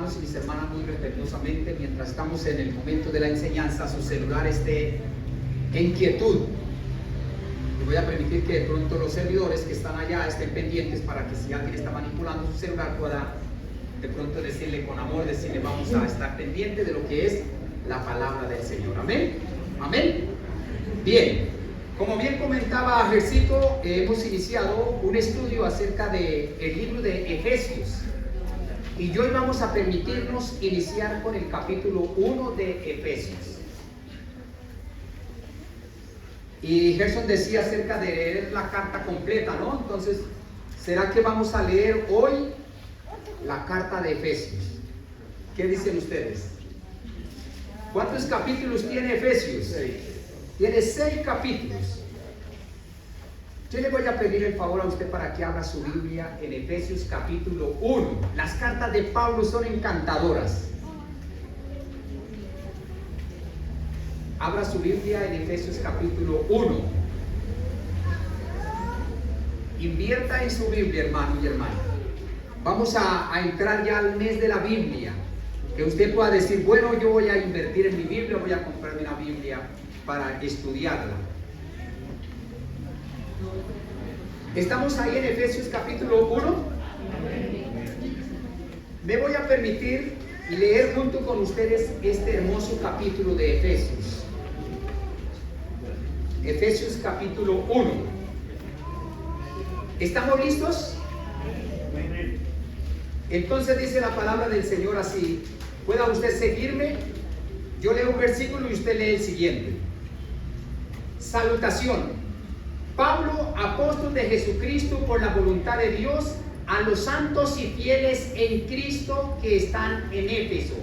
hermanos y mis hermanas muy respetuosamente, mientras estamos en el momento de la enseñanza, su celular esté en quietud. Y voy a permitir que de pronto los servidores que están allá estén pendientes para que si alguien está manipulando su celular pueda de pronto decirle con amor, decirle vamos a estar pendientes de lo que es la palabra del Señor. Amén. Amén. Bien. Como bien comentaba Jercito, hemos iniciado un estudio acerca del libro de Efesios y hoy vamos a permitirnos iniciar con el capítulo 1 de Efesios. Y Gerson decía acerca de leer la carta completa, ¿no? Entonces, ¿será que vamos a leer hoy la carta de Efesios? ¿Qué dicen ustedes? ¿Cuántos capítulos tiene Efesios? Tiene 6 capítulos. Yo le voy a pedir el favor a usted para que abra su Biblia en Efesios capítulo 1. Las cartas de Pablo son encantadoras. Abra su Biblia en Efesios capítulo 1. Invierta en su Biblia, hermano y hermana. Vamos a entrar ya al mes de la Biblia. Que usted pueda decir, bueno, yo voy a invertir en mi Biblia, voy a comprarme una Biblia para estudiarla. ¿Estamos ahí en Efesios capítulo 1? Me voy a permitir leer junto con ustedes este hermoso capítulo de Efesios. Efesios capítulo 1. ¿Estamos listos? Entonces dice la palabra del Señor así. Pueda usted seguirme. Yo leo un versículo y usted lee el siguiente. Salutación. Pablo, apóstol de Jesucristo por la voluntad de Dios, a los santos y fieles en Cristo que están en Éfeso.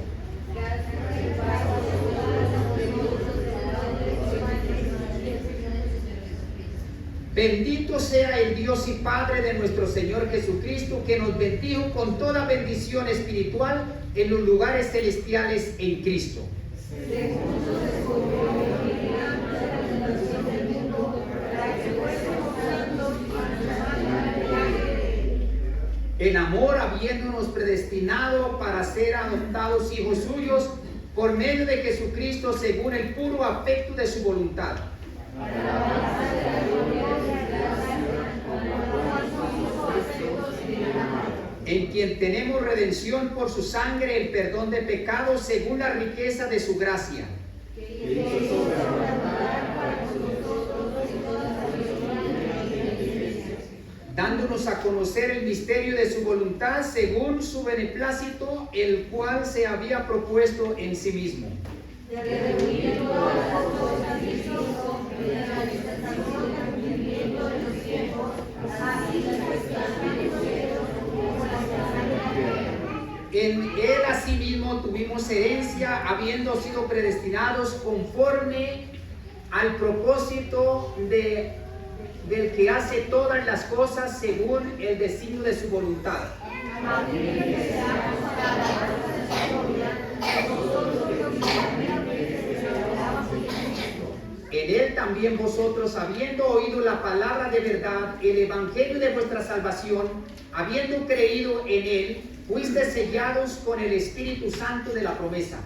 Bendito sea el Dios y Padre de nuestro Señor Jesucristo, que nos bendijo con toda bendición espiritual en los lugares celestiales en Cristo. En amor, habiéndonos predestinado para ser adoptados hijos suyos por medio de Jesucristo, según el puro afecto de su voluntad. En quien tenemos redención por su sangre, el perdón de pecados, según la riqueza de su gracia. Dándonos a conocer el misterio de su voluntad, según su beneplácito, el cual se había propuesto en sí mismo. En él asimismo tuvimos herencia, habiendo sido predestinados conforme al propósito del que hace todas las cosas según el designio de su voluntad. En él también vosotros, habiendo oído la palabra de verdad, el evangelio de vuestra salvación, habiendo creído en él, fuiste sellados con el Espíritu Santo de la promesa.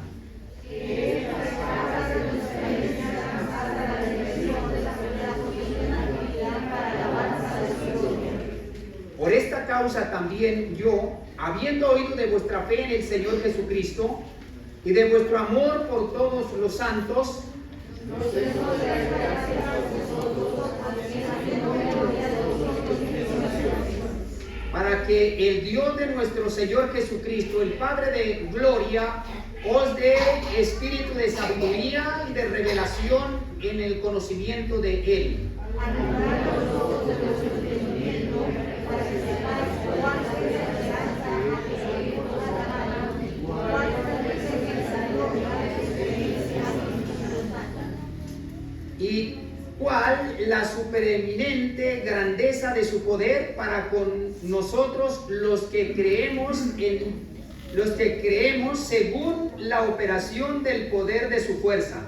Por esta causa también yo, habiendo oído de vuestra fe en el Señor Jesucristo y de vuestro amor por todos los santos, para que el Dios de nuestro Señor Jesucristo, el Padre de gloria, os dé espíritu de sabiduría y de revelación en el conocimiento de Él. Y cuál la supereminente grandeza de su poder para con nosotros los que creemos según la operación del poder de su fuerza.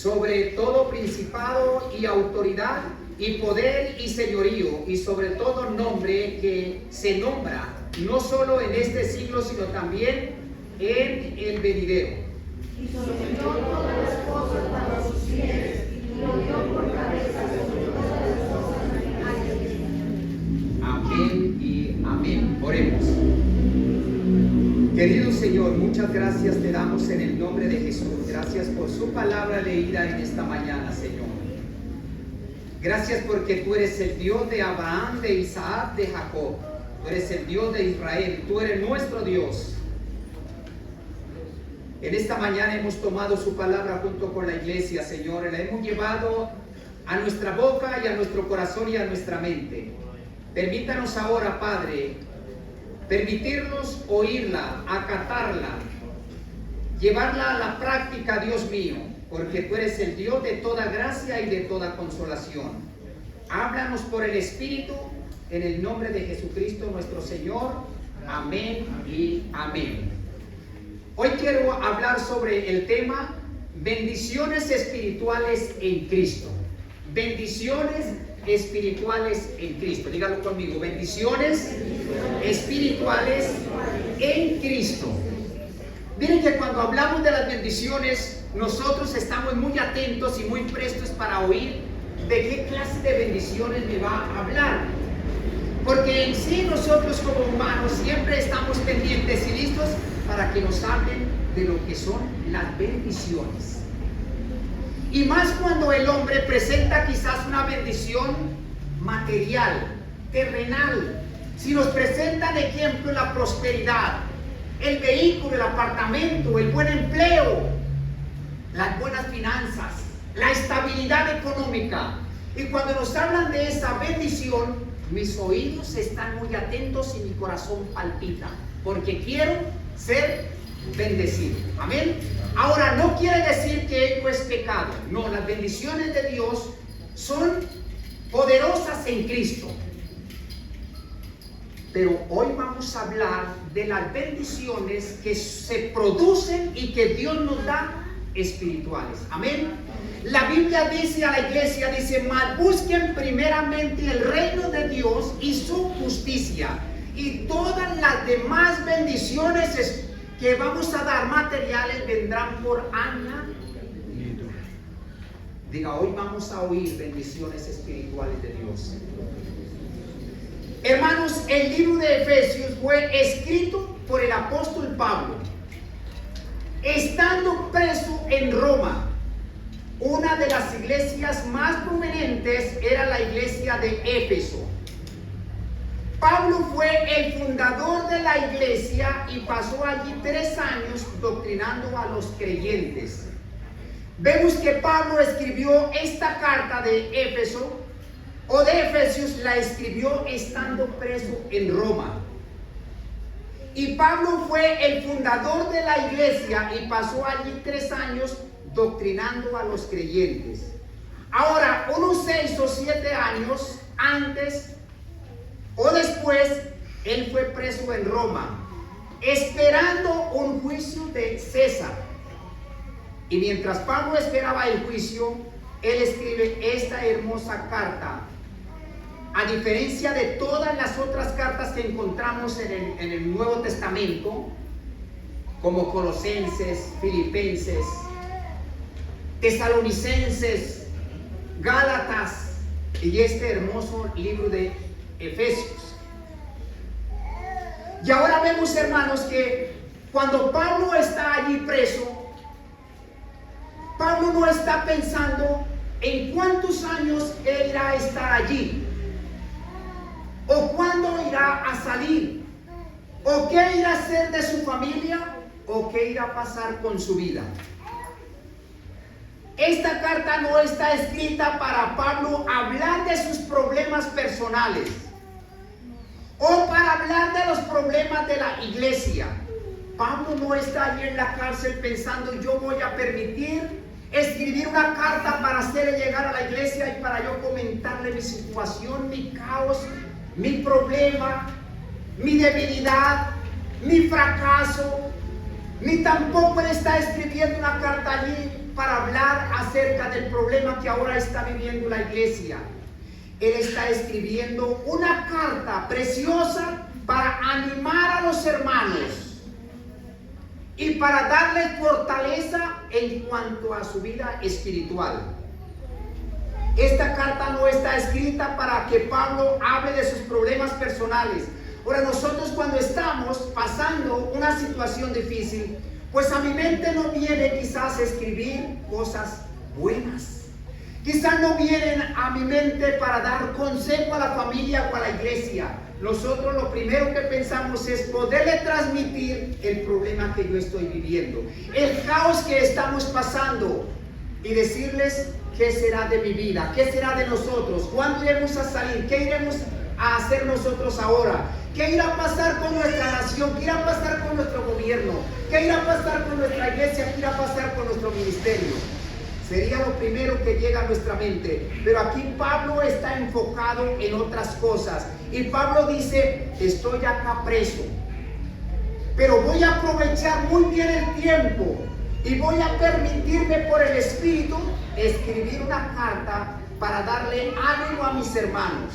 sobre todo principado y autoridad y poder y señorío, y sobre todo nombre que se nombra, no solo en este siglo, sino también en el venidero. Y sometió todas las cosas bajo sus pies, y lo dio por cabeza sobre todas las cosas animales. Amén y amén. Oremos. Querido Señor, muchas gracias te damos en el nombre de Jesús. Gracias por su palabra leída en esta mañana, Señor. Gracias porque tú eres el Dios de Abraham, de Isaac, de Jacob. Tú eres el Dios de Israel. Tú eres nuestro Dios. En esta mañana hemos tomado su palabra junto con la iglesia, Señor. La hemos llevado a nuestra boca y a nuestro corazón y a nuestra mente. Permítanos ahora, Padre, permitirnos oírla, acatarla, llevarla a la práctica, Dios mío, porque tú eres el Dios de toda gracia y de toda consolación. Háblanos por el Espíritu, en el nombre de Jesucristo nuestro Señor. Amén y amén. Hoy quiero hablar sobre el tema bendiciones espirituales en Cristo. Bendiciones espirituales en Cristo. Dígalo conmigo, bendiciones espirituales en Cristo. Miren que cuando hablamos de las bendiciones, nosotros estamos muy atentos y muy prestos para oír de qué clase de bendiciones me va a hablar. Porque en sí nosotros como humanos siempre estamos pendientes y listos para que nos hablen de lo que son las bendiciones. Y más cuando el hombre presenta quizás una bendición material, terrenal. Si nos presentan ejemplo la prosperidad, el vehículo, el apartamento, el buen empleo, las buenas finanzas, la estabilidad económica. Y cuando nos hablan de esa bendición, mis oídos están muy atentos y mi corazón palpita, porque quiero ser bendecido. Amén. Ahora, no quiere decir que ello es pecado. No, las bendiciones de Dios son poderosas en Cristo. Pero hoy vamos a hablar de las bendiciones que se producen y que Dios nos da espirituales. Amén. La Biblia dice a la iglesia, dice, mas busquen primeramente el reino de Dios y su justicia, y todas las demás bendiciones que vamos a dar materiales vendrán por añadidura. Diga, hoy vamos a oír bendiciones espirituales de Dios. Hermanos, el libro de Efesios fue escrito por el apóstol Pablo, estando preso en Roma. Una de las iglesias más prominentes era la iglesia de Éfeso. Pablo fue el fundador de la iglesia y pasó allí 3 años doctrinando a los creyentes. Vemos que Pablo escribió esta carta de Éfeso o de Efesios, la escribió estando preso en Roma. Y Pablo fue el fundador de la iglesia y pasó allí 3 años doctrinando a los creyentes. Ahora, unos 6 o 7 años antes o después, él fue preso en Roma, esperando un juicio de César. Y mientras Pablo esperaba el juicio, él escribe esta hermosa carta. A diferencia de todas las otras cartas que encontramos en el Nuevo Testamento, como Colosenses, Filipenses, Tesalonicenses, Gálatas y este hermoso libro de Efesios. Y ahora vemos, hermanos, que cuando Pablo está allí preso, Pablo no está pensando en cuántos años él irá a estar allí, o cuándo irá a salir, o qué irá a hacer de su familia, o qué irá a pasar con su vida. Esta carta no está escrita para Pablo hablar de sus problemas personales o para hablar de los problemas de la iglesia. Pablo no está allí en la cárcel pensando, yo voy a permitir escribir una carta para hacerle llegar a la iglesia y para yo comentarle mi situación, mi caos, mi problema, mi debilidad, mi fracaso. Ni tampoco él está escribiendo una carta allí para hablar acerca del problema que ahora está viviendo la iglesia. Él está escribiendo una carta preciosa para animar a los hermanos y para darles fortaleza en cuanto a su vida espiritual. Esta carta no está escrita para que Pablo hable de sus problemas personales. Ahora, nosotros cuando estamos pasando una situación difícil, pues a mi mente no viene quizás escribir cosas buenas. Quizás no vienen a mi mente para dar consejo a la familia o a la iglesia. Nosotros lo primero que pensamos es poderle transmitir el problema que yo estoy viviendo, el caos que estamos pasando, y decirles qué será de mi vida, qué será de nosotros, cuándo iremos a salir, qué iremos a hacer nosotros ahora, qué irá a pasar con nuestra nación, qué irá a pasar con nuestro gobierno, qué irá a pasar con nuestra iglesia, qué irá a pasar con nuestro ministerio. Sería lo primero que llega a nuestra mente. Pero aquí Pablo está enfocado en otras cosas. Y Pablo dice, estoy acá preso, pero voy a aprovechar muy bien el tiempo y voy a permitirme por el Espíritu escribir una carta para darle ánimo a mis hermanos.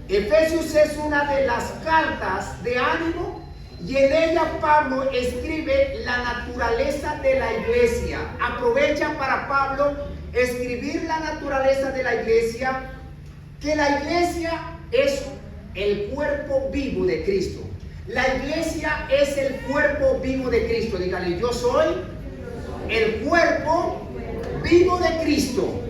Efesios es una de las cartas de ánimo, y en ella Pablo escribe la naturaleza de la iglesia. Aprovecha para Pablo escribir la naturaleza de la iglesia, que la iglesia es el cuerpo vivo de Cristo. La iglesia es el cuerpo vivo de Cristo. Dígale, yo soy el cuerpo vivo de Cristo.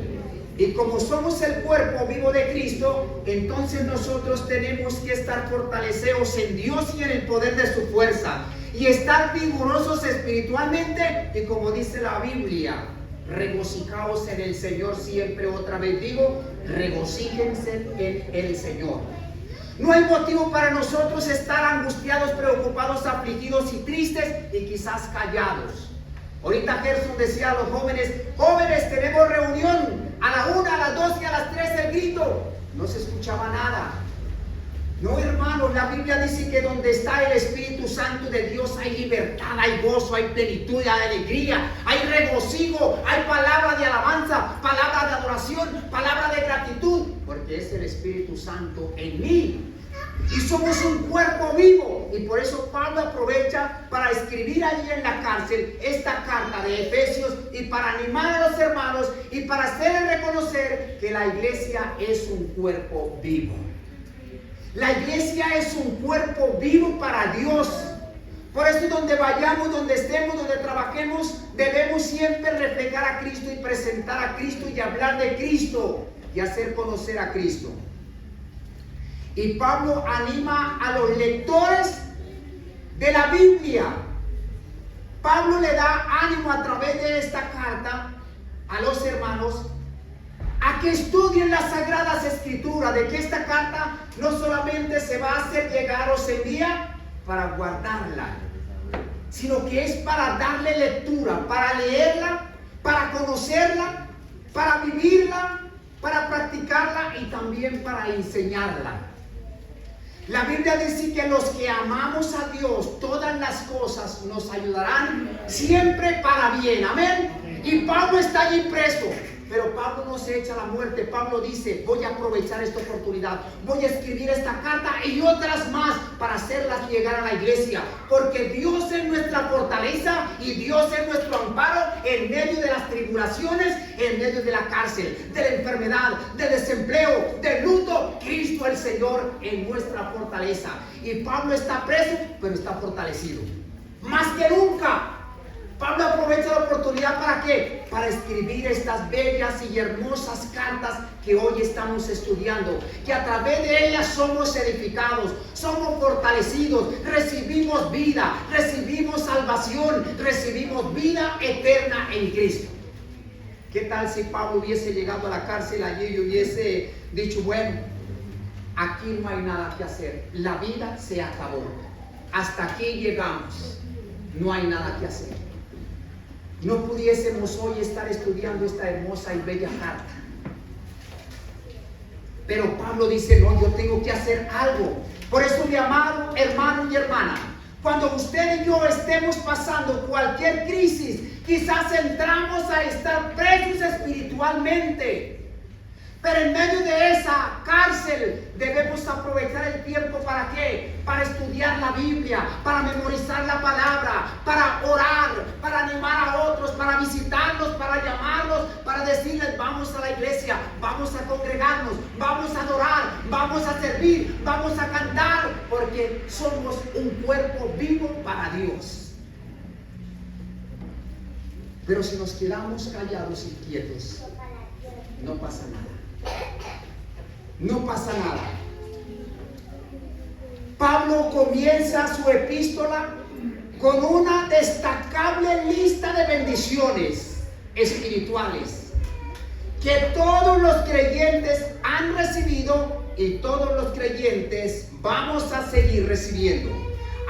Y como somos el cuerpo vivo de Cristo, entonces nosotros tenemos que estar fortalecidos en Dios y en el poder de su fuerza, y estar vigorosos espiritualmente, y como dice la Biblia, regocijaos en el Señor siempre. Otra vez digo, regocíjense en el Señor. No hay motivo para nosotros estar angustiados, preocupados, afligidos y tristes y quizás callados. Ahorita Gerson decía a los jóvenes, tenemos reunión a la 1, a las 2 y a las 3 el grito. No se escuchaba nada. No, hermanos, la Biblia dice que donde está el Espíritu Santo de Dios hay libertad, hay gozo, hay plenitud, hay alegría, hay regocijo, hay palabra de alabanza, palabra de adoración, palabra de gratitud, porque es el Espíritu Santo en mí. Y somos un cuerpo vivo, y por eso Pablo aprovecha para escribir allí en la cárcel esta carta de Efesios, y para animar a los hermanos y para hacerles reconocer que la iglesia es un cuerpo vivo. La iglesia es un cuerpo vivo para Dios. Por eso donde vayamos, donde estemos, donde trabajemos, debemos siempre reflejar a Cristo y presentar a Cristo y hablar de Cristo y hacer conocer a Cristo. Y Pablo anima a los lectores de la Biblia. Pablo le da ánimo a través de esta carta a los hermanos a que estudien las Sagradas Escrituras, de que esta carta no solamente se va a hacer llegar o se envía para guardarla, sino que es para darle lectura, para leerla, para conocerla, para vivirla, para practicarla y también para enseñarla. La Biblia dice que los que amamos a Dios, todas las cosas nos ayudarán siempre para bien. Amén. Y Pablo está allí preso, pero Pablo no se echa a la muerte. Pablo dice, voy a aprovechar esta oportunidad, voy a escribir esta carta y otras más para hacerlas llegar a la iglesia, porque Dios es nuestra fortaleza y Dios es nuestro amparo en medio de las tribulaciones, en medio de la cárcel, de la enfermedad, del desempleo, del luto. Cristo el Señor es nuestra fortaleza. Y Pablo está preso, pero está fortalecido más que nunca. Pablo aprovecha la oportunidad ¿para qué? Para escribir estas bellas y hermosas cartas que hoy estamos estudiando, que a través de ellas somos edificados, somos fortalecidos, recibimos vida, recibimos salvación, recibimos vida eterna en Cristo. ¿Qué tal si Pablo hubiese llegado a la cárcel allí y hubiese dicho, bueno, aquí no hay nada que hacer, la vida se acabó, hasta aquí llegamos, no hay nada que hacer? No pudiésemos hoy estar estudiando esta hermosa y bella carta. Pero Pablo dice, no, yo tengo que hacer algo. Por eso, mi amado hermano y hermana, cuando usted y yo estemos pasando cualquier crisis Quizás entramos a estar presos espiritualmente. Pero en medio de esa cárcel debemos aprovechar el tiempo ¿para qué? Para estudiar la Biblia, para memorizar la palabra, para orar, para animar a otros, para visitarlos, para llamarlos, para decirles vamos a la iglesia, vamos a congregarnos, vamos a adorar, vamos a servir, vamos a cantar, porque somos un cuerpo vivo para Dios. Pero si nos quedamos callados y quietos, no pasa nada. No pasa nada. Pablo comienza su epístola con una destacable lista de bendiciones espirituales que todos los creyentes han recibido y todos los creyentes vamos a seguir recibiendo.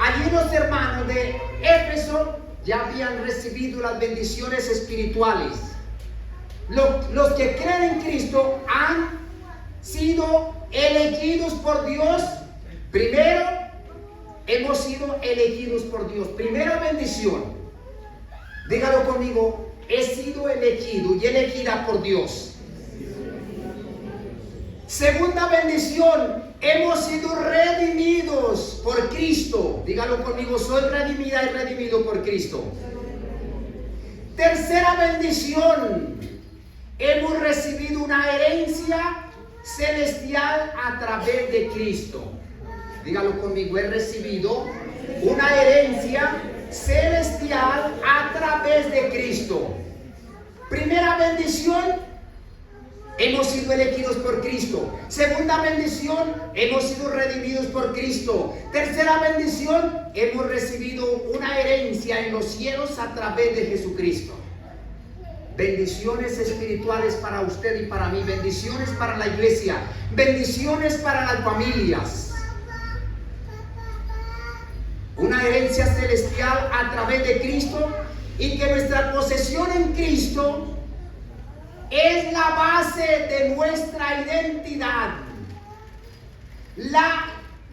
Allí los hermanos de Éfeso ya habían recibido las bendiciones espirituales. Los que creen en Cristo han sido elegidos por Dios. Primero, hemos sido elegidos por Dios. Primera bendición. Dígalo conmigo. He sido elegido y elegida por Dios. Segunda bendición. Hemos sido redimidos por Cristo. Dígalo conmigo. Soy redimida y redimido por Cristo. Tercera bendición. Hemos recibido una herencia celestial a través de Cristo. Dígalo conmigo, he recibido una herencia celestial a través de Cristo. Primera bendición, hemos sido elegidos por Cristo. Segunda bendición, hemos sido redimidos por Cristo. Tercera bendición, hemos recibido una herencia en los cielos a través de Jesucristo. Bendiciones espirituales para usted y para mí, bendiciones para la iglesia, bendiciones para las familias. Una herencia celestial a través de Cristo y que nuestra posesión en Cristo es la base de nuestra identidad. La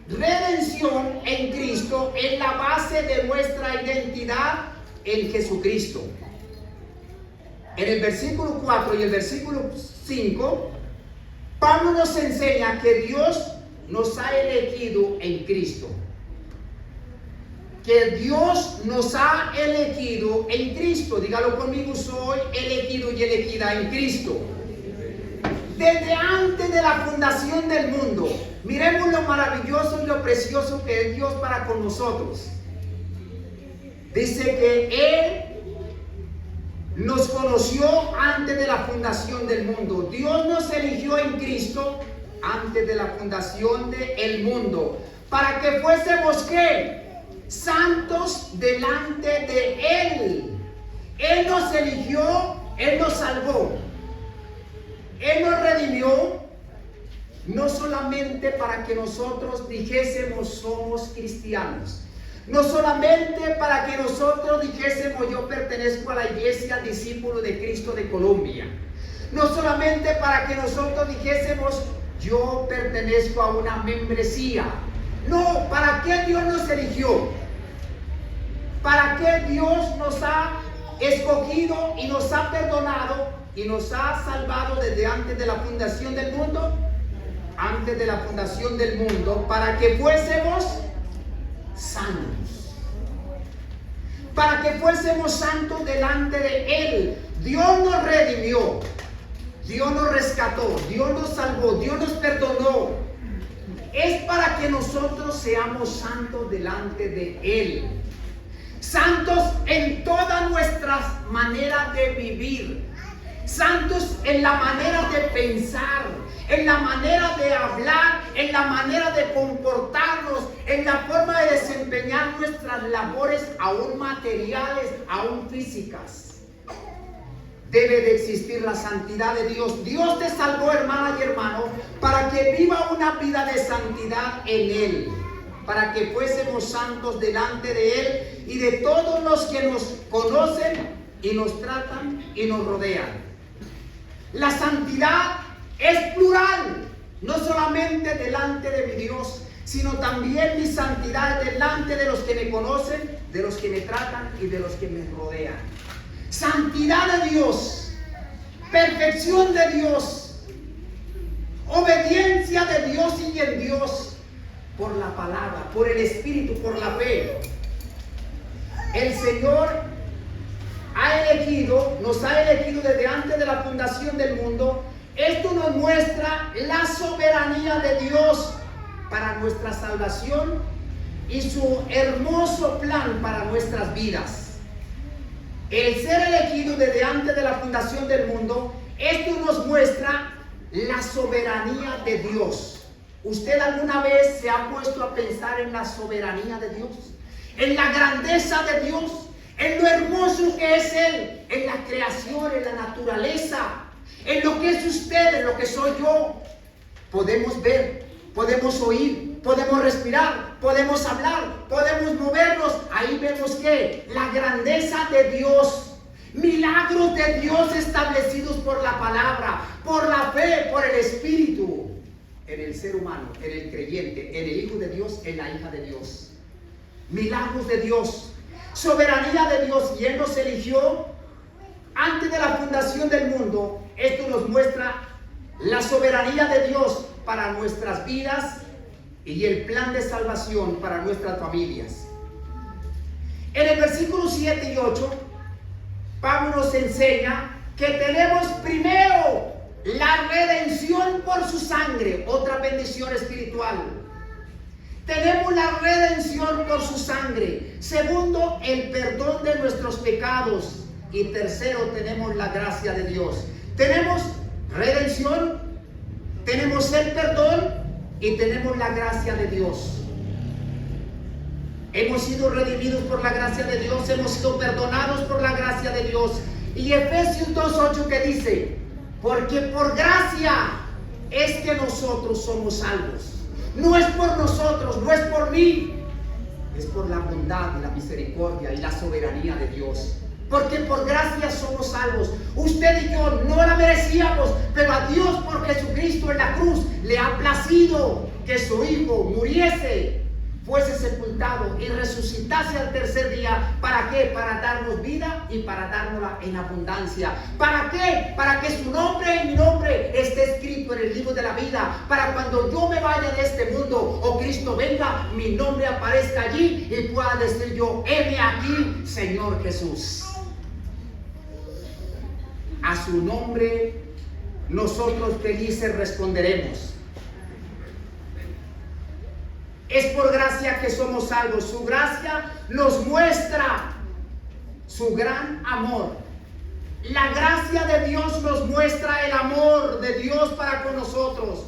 redención en Cristo es la base de nuestra identidad en Jesucristo. En el versículo 4 y el versículo 5, Pablo nos enseña que Dios nos ha elegido en Cristo. Que Dios nos ha elegido en Cristo. Dígalo conmigo, soy elegido y elegida en Cristo. Desde antes de la fundación del mundo. Miremos lo maravilloso y lo precioso que es Dios para con nosotros. Dice que Él nos conoció antes de la fundación del mundo. Dios nos eligió en Cristo antes de la fundación del mundo. Para que fuésemos, ¿qué? Santos delante de Él. Él nos eligió, Él nos salvó, Él nos redimió. No solamente para que nosotros dijésemos somos cristianos. No solamente para que nosotros dijésemos yo pertenezco a la iglesia discípulo de Cristo de Colombia. No solamente para que nosotros dijésemos yo pertenezco a una membresía. No, ¿para qué Dios nos eligió? ¿Para qué Dios nos ha escogido y nos ha perdonado y nos ha salvado desde antes de la fundación del mundo? Antes de la fundación del mundo, para que fuésemos santos, para que fuésemos santos delante de Él. Dios nos redimió, Dios nos rescató, Dios nos salvó, Dios nos perdonó. Es para que nosotros seamos santos delante de Él, santos en todas nuestras maneras de vivir, santos en la manera de pensar, en la manera de hablar, en la manera de comportarnos, en la forma de desempeñar nuestras labores, aún materiales, aún físicas. Debe de existir la santidad de Dios. Dios te salvó, hermana y hermano, para que viva una vida de santidad en Él, para que fuésemos santos delante de Él y de todos los que nos conocen y nos tratan y nos rodean. La santidad es plural, no solamente delante de mi Dios, sino también mi santidad delante de los que me conocen, de los que me tratan y de los que me rodean. santidad de Dios, perfección de Dios, obediencia de Dios y en Dios, por la palabra, por el Espíritu, por la fe. El Señor nos ha elegido desde antes de la fundación del mundo. Esto nos muestra la soberanía de Dios para nuestra salvación y su hermoso plan para nuestras vidas. El ser elegido desde antes de la fundación del mundo, esto nos muestra la soberanía de Dios. ¿Usted alguna vez se ha puesto a pensar en la soberanía de Dios? En la grandeza de Dios, en lo hermoso que es Él, en la creación, en la naturaleza, en lo que es usted, en lo que soy yo. Podemos ver, podemos oír, podemos respirar, podemos hablar, podemos movernos. Ahí vemos que la grandeza de Dios, milagros de Dios establecidos por la palabra, por la fe, por el Espíritu, en el ser humano, en el creyente, en el Hijo de Dios, en la hija de Dios. Milagros de Dios, soberanía de Dios, y Él nos eligió antes de la fundación del mundo. Esto nos muestra la soberanía de Dios para nuestras vidas y el plan de salvación para nuestras familias. En el versículo 7 y 8, Pablo nos enseña que tenemos primero la redención por su sangre, otra bendición espiritual. Tenemos la redención por su sangre. Segundo, el perdón de nuestros pecados. Y tercero, tenemos la gracia de Dios. Tenemos redención, tenemos el perdón y tenemos la gracia de Dios. Hemos sido redimidos por la gracia de Dios, hemos sido perdonados por la gracia de Dios. Y Efesios 2:8 que dice: porque por gracia es que nosotros somos salvos. No es por nosotros, no es por mí, es por la bondad y la misericordia y la soberanía de Dios. Porque por gracia somos salvos. Usted y yo no la merecíamos, pero a Dios por Jesucristo en la cruz le ha placido que su Hijo muriese, fuese sepultado y resucitase al tercer día. ¿Para qué? Para darnos vida y para dárnosla en abundancia. ¿Para qué? Para que su nombre y mi nombre esté escrito en el libro de la vida. Para cuando yo me vaya de este mundo o Cristo venga, mi nombre aparezca allí y pueda decir yo: heme aquí, Señor Jesús. A su nombre nosotros felices responderemos. Es por gracia que somos salvos. Su gracia nos muestra su gran amor. La gracia de Dios nos muestra el amor de Dios para con nosotros.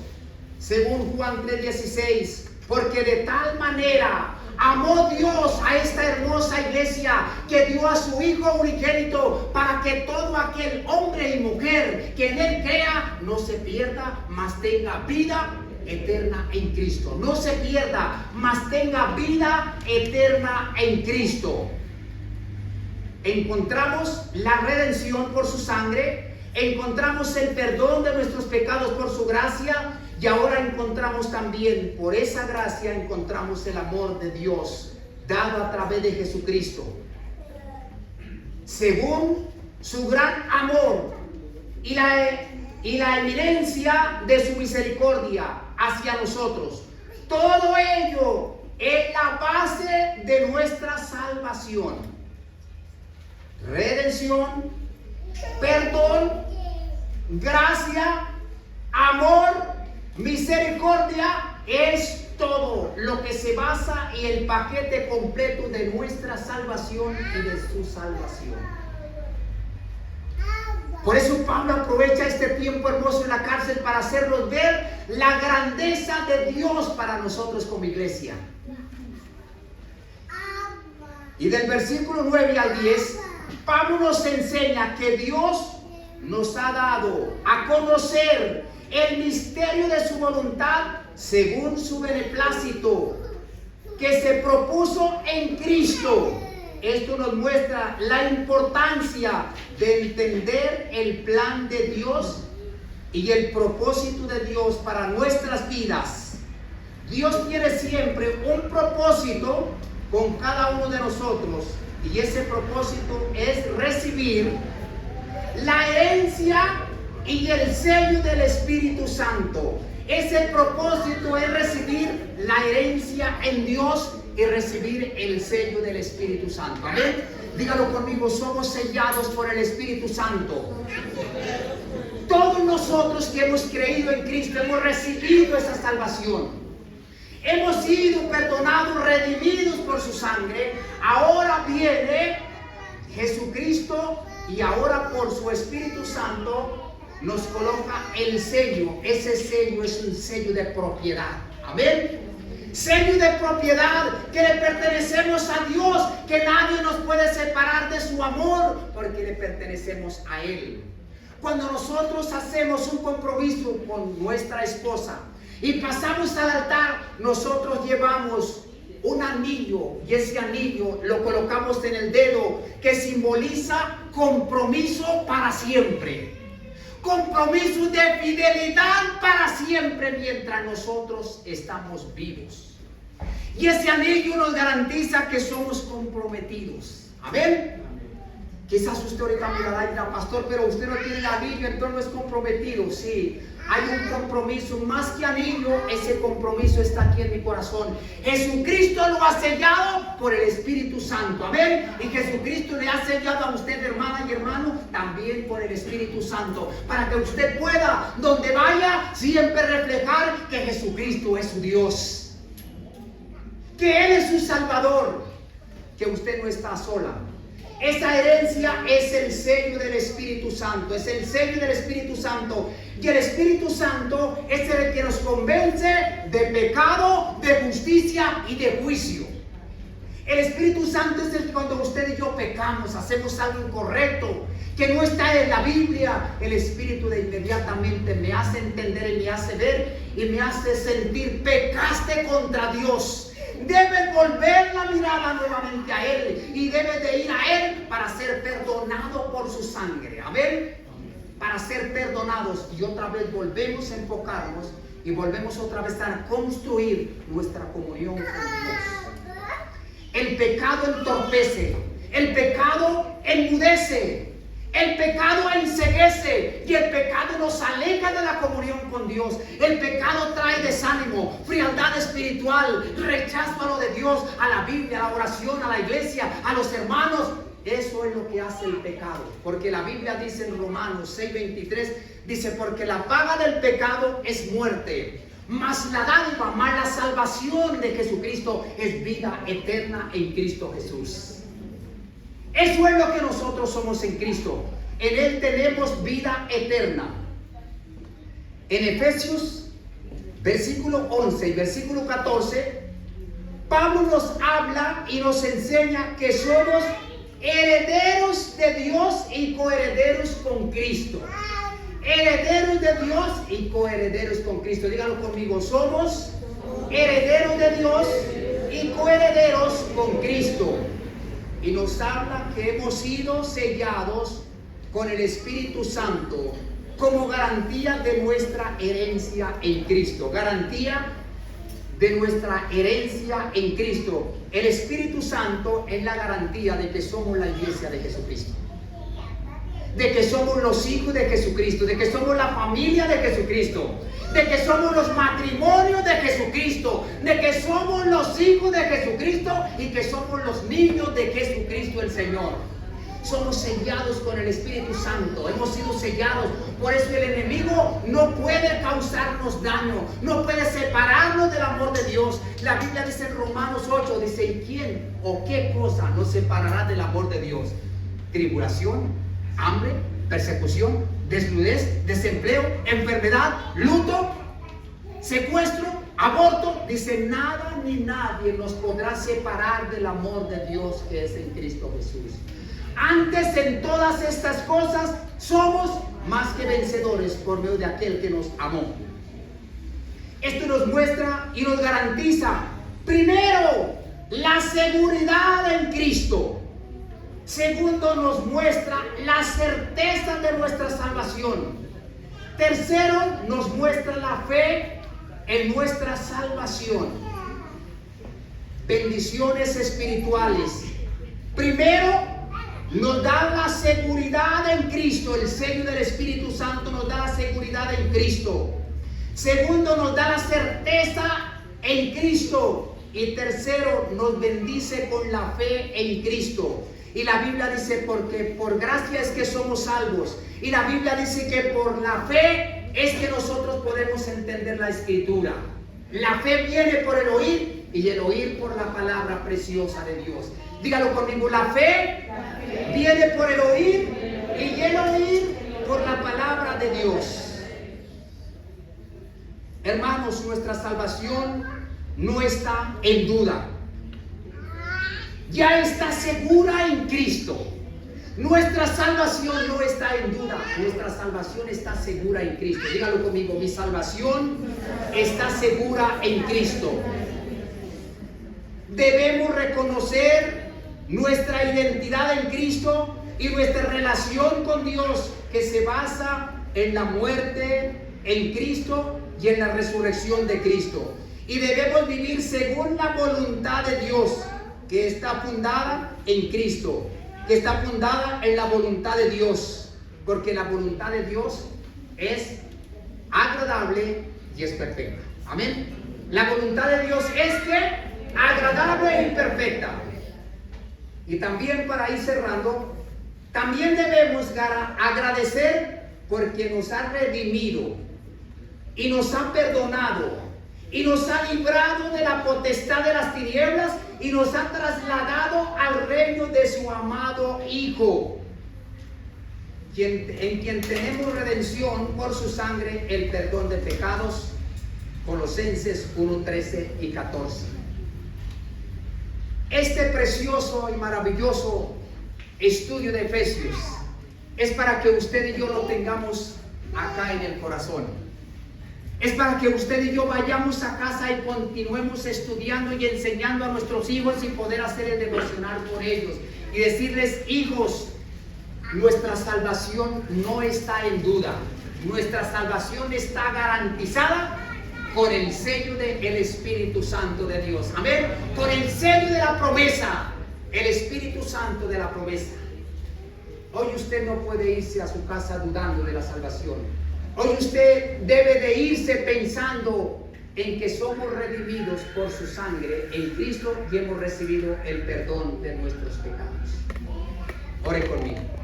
Según Juan 3:16, porque de tal manera amó Dios a esta hermosa iglesia que dio a su Hijo unigénito, para que todo aquel hombre y mujer que en Él crea no se pierda, mas tenga vida eterna en Cristo. No se pierda, mas tenga vida eterna en Cristo. Encontramos la redención por su sangre, encontramos el perdón de nuestros pecados por su gracia, y ahora encontramos también, por esa gracia, encontramos el amor de Dios dado a través de Jesucristo. Según su gran amor y la eminencia de su misericordia hacia nosotros. Todo ello es la base de nuestra salvación. Redención, perdón, gracia, amor, misericordia, es todo lo que se basa en el paquete completo de nuestra salvación y de su salvación. Por eso Pablo aprovecha este tiempo hermoso en la cárcel para hacernos ver la grandeza de Dios para nosotros como iglesia. Y del versículo 9 al 10, Pablo nos enseña que Dios nos ha dado a conocer el misterio de su voluntad según su beneplácito, que se propuso en Cristo. Esto nos muestra la importancia de entender el plan de Dios y el propósito de Dios para nuestras vidas. Dios tiene siempre un propósito con cada uno de nosotros Y ese propósito es recibir la herencia y el sello del Espíritu Santo. Ese propósito es recibir la herencia en Dios y recibir el sello del Espíritu Santo. Amén. Dígalo conmigo, somos sellados por el Espíritu Santo. Todos nosotros que hemos creído en Cristo hemos recibido esa salvación. Hemos sido perdonados, redimidos por su sangre. Ahora viene Jesucristo y ahora por su Espíritu Santo nos coloca el sello. Ese sello es un sello de propiedad. Amén. Sello de propiedad, que le pertenecemos a Dios, que nadie nos puede separar de su amor, porque le pertenecemos a Él. Cuando nosotros hacemos un compromiso con nuestra esposa y pasamos al altar, nosotros llevamos un anillo, y ese anillo lo colocamos en el dedo, que simboliza compromiso para siempre. Compromiso de fidelidad para siempre mientras nosotros estamos vivos. Y ese anillo nos garantiza que somos comprometidos. Amén. Quizás usted ahorita mirará y dirá, pastor, pero usted no tiene el anillo, entonces no es comprometido. Sí, hay un compromiso más que anillo. Ese compromiso está aquí en mi corazón. Jesucristo lo ha sellado por el Espíritu Santo. Amén. Y Jesucristo le ha sellado a usted, hermana y hermano, también por el Espíritu Santo, para que usted pueda, donde vaya, siempre reflejar que Jesucristo es su Dios, que Él es su Salvador, que usted no está sola. Esa herencia es el sello del Espíritu Santo, es el sello del Espíritu Santo. Y el Espíritu Santo es el que nos convence de pecado, de justicia y de juicio. El Espíritu Santo es el que cuando usted y yo pecamos, hacemos algo incorrecto, que no está en la Biblia, el Espíritu de inmediatamente me hace entender y me hace ver y me hace sentir, pecaste contra Dios. Debes volver la mirada nuevamente a Él y debes de ir a Él para ser perdonado por su sangre. Amén. Para ser perdonados, y otra vez volvemos a enfocarnos y volvemos otra vez a construir nuestra comunión con Dios. El pecado entorpece, el pecado enmudece, el pecado enceguece y el pecado nos aleja de la comunión con Dios. El pecado trae desánimo, frialdad espiritual, rechazo a lo de Dios, a la Biblia, a la oración, a la iglesia, a los hermanos. Eso es lo que hace el pecado. Porque la Biblia dice en Romanos 6:23, dice, porque la paga del pecado es muerte, mas la dádiva, mas la salvación de Jesucristo es vida eterna en Cristo Jesús. Eso es lo que nosotros somos en Cristo. En Él tenemos vida eterna. En Efesios, versículo 11 y versículo 14, Pablo nos habla y nos enseña que somos herederos de Dios y coherederos con Cristo. Herederos de Dios y coherederos con Cristo. Díganlo conmigo, somos herederos de Dios y coherederos con Cristo. Y nos habla que hemos sido sellados con el Espíritu Santo como garantía de nuestra herencia en Cristo. Garantía de nuestra herencia en Cristo. El Espíritu Santo es la garantía de que somos la iglesia de Jesucristo, de que somos los hijos de Jesucristo, de que somos la familia de Jesucristo, de que somos los matrimonios de Jesucristo, de que somos los hijos de Jesucristo y que somos los niños de Jesucristo el Señor. Somos sellados con el Espíritu Santo, hemos sido sellados. Por eso el enemigo no puede causarnos daño, no puede separarnos del amor de Dios. La Biblia dice en Romanos 8, dice, ¿y quién o qué cosa nos separará del amor de Dios? Tribulación, hambre, persecución, desnudez, desempleo, enfermedad, luto, secuestro, aborto. Dice, nada ni nadie nos podrá separar del amor de Dios que es en Cristo Jesús. Antes, en todas estas cosas somos más que vencedores por medio de aquel que nos amó. Esto nos muestra y nos garantiza, primero, la seguridad en Cristo. Segundo, nos muestra la certeza de nuestra salvación. Tercero, nos muestra la fe en nuestra salvación. Bendiciones espirituales Primero, nos da la seguridad en Cristo. El sello del Espíritu Santo nos da la seguridad en Cristo. Segundo, nos da la certeza en Cristo. Y tercero, nos bendice con la fe en Cristo. Y la Biblia dice, porque por gracia es que somos salvos. Y la Biblia dice que por la fe es que nosotros podemos entender la Escritura. La fe viene por el oír y el oír por la palabra preciosa de Dios. Dígalo conmigo, la fe viene por el oír y el oír por la palabra de Dios. Hermanos, nuestra salvación no está en duda. Ya está segura en Cristo. Nuestra salvación no está en duda. Nuestra salvación está segura en Cristo. Dígalo conmigo, mi salvación está segura en Cristo. Debemos reconocer nuestra identidad en Cristo y nuestra relación con Dios, que se basa en la muerte en Cristo y en la resurrección de Cristo. Y debemos vivir según la voluntad de Dios, que está fundada en Cristo, que está fundada en la voluntad de Dios, porque la voluntad de Dios es agradable y es perfecta. Amén. La voluntad de Dios es que agradable y perfecta. Y también, para ir cerrando, también debemos agradecer porque nos ha redimido y nos ha perdonado y nos ha librado de la potestad de las tinieblas y nos ha trasladado al reino de su amado Hijo, en quien tenemos redención por su sangre, el perdón de pecados. Colosenses 1, 13 y 14. Este precioso y maravilloso estudio de Efesios es para que usted y yo lo tengamos acá en el corazón. Es para que usted y yo vayamos a casa y continuemos estudiando y enseñando a nuestros hijos y poder hacer el devocional por ellos. Y decirles, hijos, nuestra salvación no está en duda. Nuestra salvación está garantizada con el sello del Espíritu Santo de Dios. Amén. Con el sello de la promesa. El Espíritu Santo de la promesa. Hoy usted no puede irse a su casa dudando de la salvación. Hoy usted debe de irse pensando en que somos redimidos por su sangre en Cristo y hemos recibido el perdón de nuestros pecados. Ore conmigo.